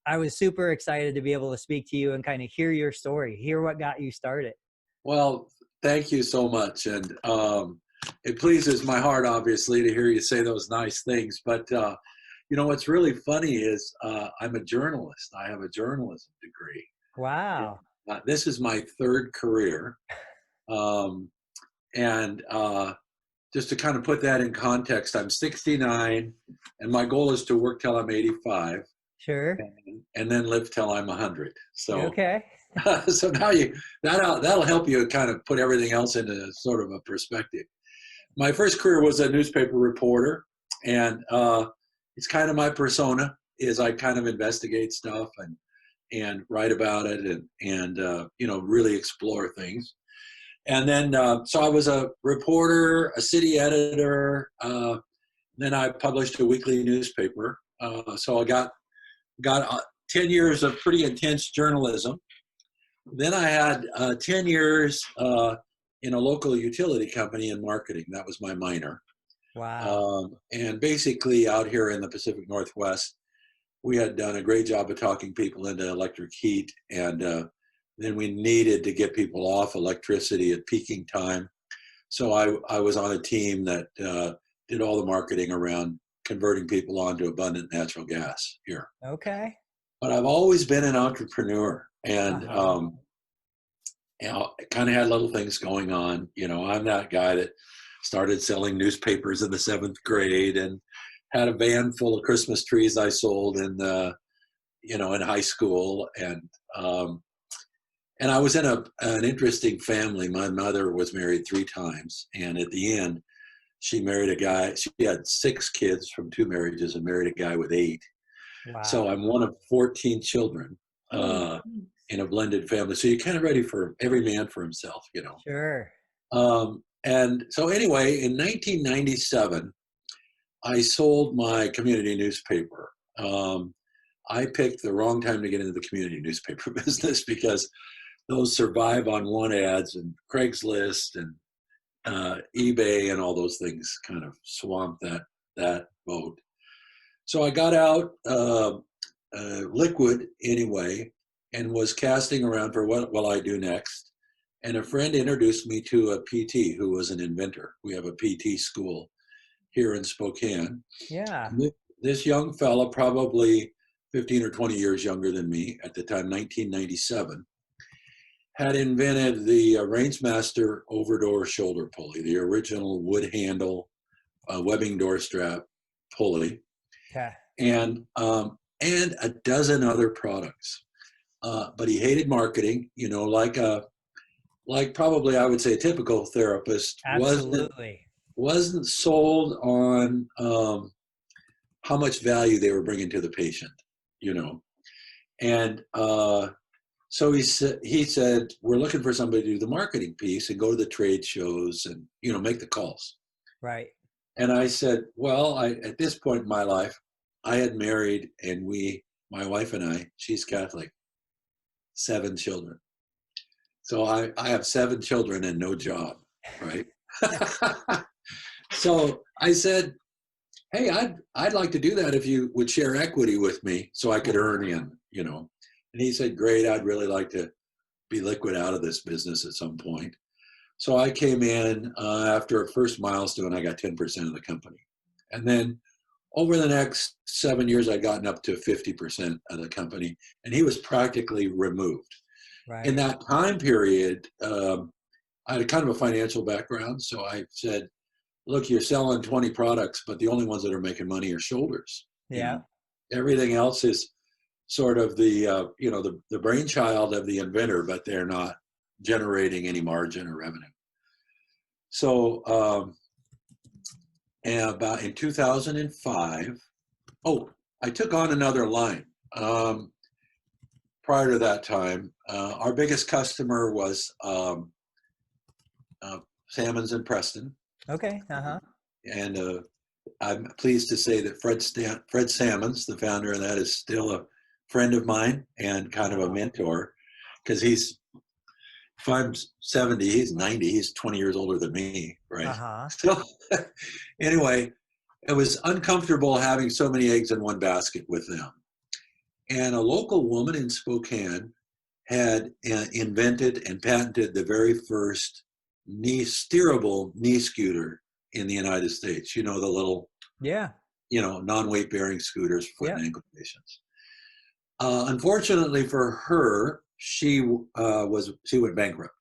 I was super excited to be able to speak to you and kind of hear your story, hear what got you started. Well, thank you so much. And it pleases my heart, obviously, to hear you say those nice things. But, what's really funny is I'm a journalist. I have a journalism degree. Wow. This is my third career. Um, and just to kind of put that in context, I'm 69, and my goal is to work till I'm 85. Sure. And then live till I'm 100. So, Okay. so now that'll help you kind of put everything else into sort of a perspective. My first career was a newspaper reporter, and it's kind of my persona is I kind of investigate stuff and write about it and really explore things. And then so I was a reporter, a city editor. Then I published a weekly newspaper. So I got 10 years of pretty intense journalism. Then I had 10 years in a local utility company in marketing. That was my minor. Wow. And basically out here in the Pacific Northwest, we had done a great job of talking people into electric heat. And then we needed to get people off electricity at peaking time. So I was on a team that did all the marketing around converting people onto abundant natural gas here. Okay. But I've always been an entrepreneur, and kind of had little things going on. I'm that guy that started selling newspapers in the 7th grade and had a van full of Christmas trees I sold in high school, and I was in an interesting family. My mother was married 3 times, and at the end, she married a guy. She had 6 kids from 2 marriages and married a guy with 8. Wow. So I'm one of 14 children in a blended family. So you're kind of ready for every man for himself, Sure. And so anyway, in 1997, I sold my community newspaper. I picked the wrong time to get into the community newspaper business because those survive on want ads and Craigslist and eBay and all those things kind of swamped that boat. So I got out liquid anyway and was casting around for what will I do next. And a friend introduced me to a PT who was an inventor. We have a PT school here in Spokane. Yeah. This young fella, probably 15 or 20 years younger than me at the time, 1997, had invented the RangeMaster over-door shoulder pulley, the original wood handle webbing door strap pulley, and a dozen other products. But he hated marketing, like probably I would say a typical therapist. Absolutely. wasn't sold on how much value they were bringing to the patient, and so he said, we're looking for somebody to do the marketing piece and go to the trade shows and, make the calls. Right. And I said, well, at this point in my life, I had married, and my wife and I, she's Catholic, 7 children. So I have 7 children and no job, right? So I said, hey, I'd like to do that if you would share equity with me so I could earn in, And he said, great, I'd really like to be liquid out of this business at some point. So I came in after a first milestone, I got 10% of the company. And then over the next 7 years, I'd gotten up to 50% of the company, and he was practically removed. Right. In that time period, I had a kind of a financial background. So I said, look, you're selling 20 products, but the only ones that are making money are shoulders. Yeah. Everything else is sort of the brainchild of the inventor, but they're not generating any margin or revenue. So and about in 2005, I took on another line. Prior to that time, our biggest customer was Sammons and Preston. Okay. And I'm pleased to say that Fred Sammons, the founder of that, is still a friend of mine and kind of a mentor, because if I'm 70, he's 90, he's 20 years older than me, right? So anyway, it was uncomfortable having so many eggs in one basket with them. And a local woman in Spokane had invented and patented the very first steerable knee scooter in the United States. You know, the little, Yeah. non-weight bearing scooters for foot Yeah. and ankle patients. Unfortunately for her, she went bankrupt.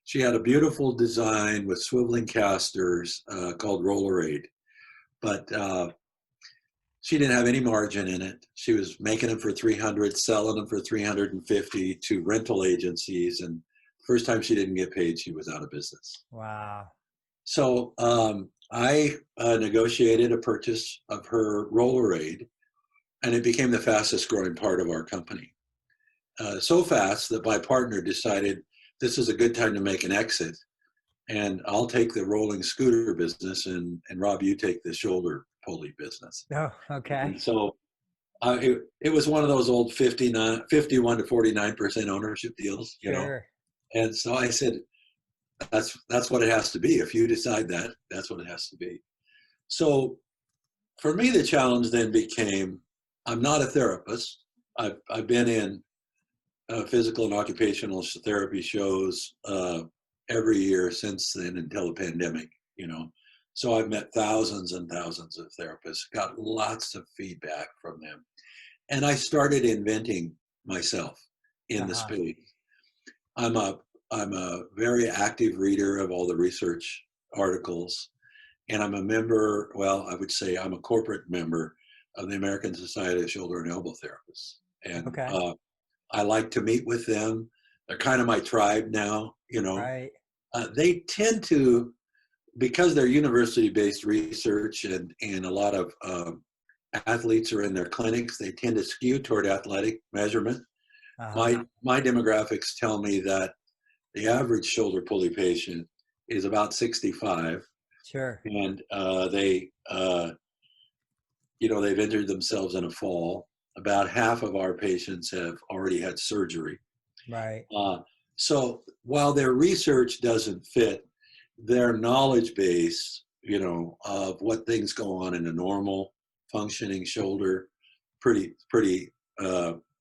She had a beautiful design with swiveling casters called Rolleraid, but she didn't have any margin in it. She was making them for 300, selling them for 350 to rental agencies, and the first time she didn't get paid, she was out of business. Wow. So I negotiated a purchase of her Rolleraid, and it became the fastest growing part of our company. So fast that my partner decided this is a good time to make an exit, and I'll take the rolling scooter business, and Rob, you take the shoulder pulley business. Oh, okay. And so it was one of those old 51 to 49% ownership deals, Sure. And so I said, that's what it has to be. If you decide that, that's what it has to be. So for me, the challenge then became, I'm not a therapist. I've been in physical and occupational therapy shows every year since then until the pandemic. So I've met thousands and thousands of therapists, got lots of feedback from them. And I started inventing myself in the space. I'm a very active reader of all the research articles, and I'm a member, well, I would say I'm a corporate member of the American Society of Shoulder and Elbow Therapists. And Okay. I like to meet with them. They're kind of my tribe now, Right. They tend to, because they're university-based research and a lot of athletes are in their clinics, they tend to skew toward athletic measurement. My demographics tell me that the average shoulder pulley patient is about 65, Sure. and they've injured themselves in a fall. About half of our patients have already had surgery. Right. So while their research doesn't fit, their knowledge base, of what things go on in a normal functioning shoulder, pretty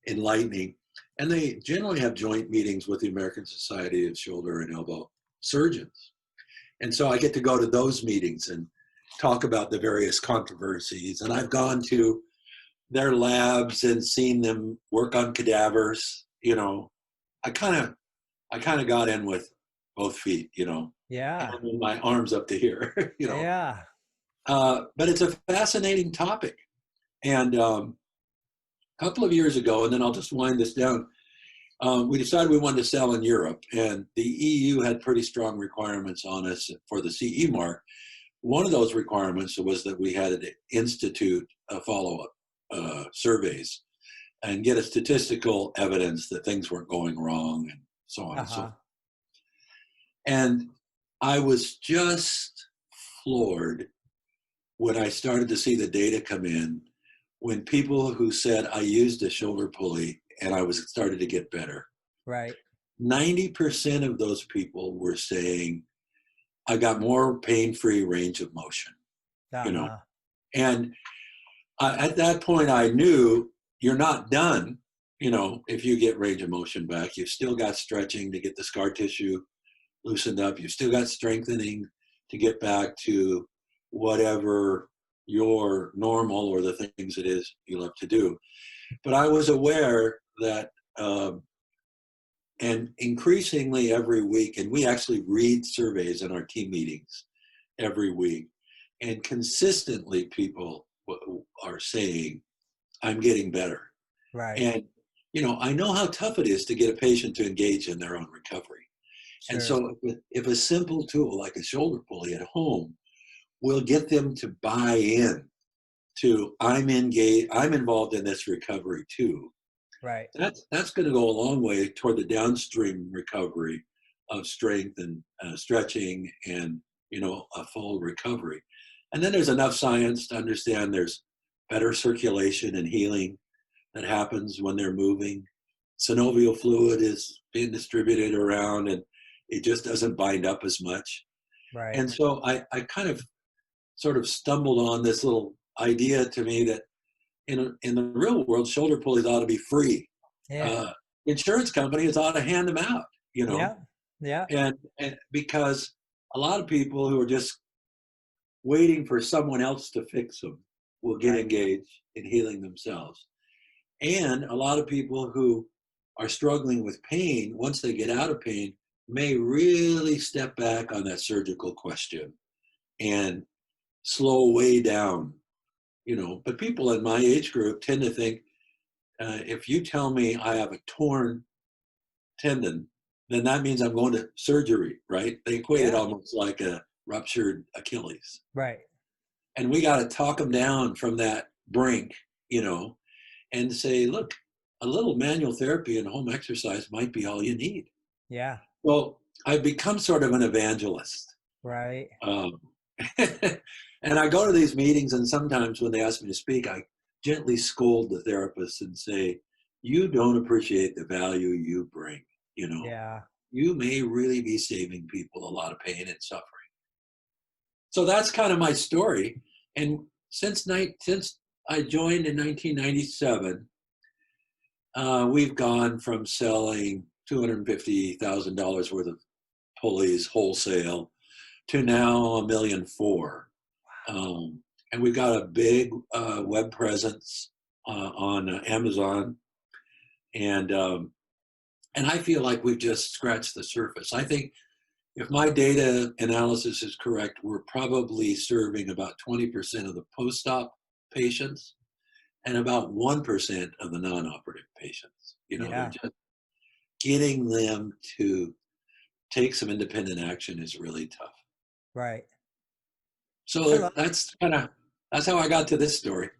enlightening. And they generally have joint meetings with the American Society of Shoulder and Elbow Surgeons. And so I get to go to those meetings and talk about the various controversies. And I've gone to their labs and seen them work on cadavers. I kind of got in with both feet, Yeah. and with my arms up to here, Yeah. But it's a fascinating topic. And a couple of years ago, and then I'll just wind this down, we decided we wanted to sell in Europe, and the EU had pretty strong requirements on us for the CE mark. One of those requirements was that we had to institute a follow-up surveys and get a statistical evidence that things weren't going wrong and so on and so forth. And I was just floored when I started to see the data come in, when people who said, I used a shoulder pulley and I started to get better. Right. 90% of those people were saying, I got more pain-free range of motion, And at that point, I knew you're not done, if you get range of motion back. You've still got stretching to get the scar tissue loosened up. You've still got strengthening to get back to whatever your normal or the things it is you love to do. But I was aware that, and increasingly every week, and we actually read surveys in our team meetings every week, and consistently people are saying, I'm getting better. Right. And, I know how tough it is to get a patient to engage in their own recovery. Sure. And so if a simple tool like a shoulder pulley at home will get them to buy in to, I'm involved in this recovery too. Right. That's going to go a long way toward the downstream recovery of strength and stretching and, a full recovery. And then there's enough science to understand there's better circulation and healing that happens when they're moving. Synovial fluid is being distributed around and it just doesn't bind up as much. Right. And so I kind of sort of stumbled on this little idea to me that in the real world, shoulder pulleys ought to be free. Yeah. Insurance companies ought to hand them out, you know, Yeah. Yeah. and because a lot of people who are just waiting for someone else to fix them will get Right. engaged in healing themselves. And a lot of people who are struggling with pain, once they get out of pain, may really step back on that surgical question and slow way down, you know. But people in my age group tend to think, if you tell me I have a torn tendon, then that means I'm going to surgery, right? They equate it Yeah. almost like a ruptured Achilles. Right. And we got to talk them down from that brink, you know, and say, look, a little manual therapy and home exercise might be all you need. Yeah. Well, I've become sort of an evangelist. Right. Um, and I go to these meetings, and sometimes when they ask me to speak, I gently scold the therapist and say, you don't appreciate the value you bring. You know, Yeah. you may really be saving people a lot of pain and suffering. So that's kind of my story. And since I joined in 1997, we've gone from selling $250,000 worth of pulleys wholesale to now $1.4 million. And we've got a big web presence on Amazon, and I feel like we've just scratched the surface. I think if my data analysis is correct, we're probably serving about 20% of the post-op patients and about 1% of the non-operative patients. You know, they're Yeah. just getting them to take some independent action is really tough. Right. I So love that's how I got to this story.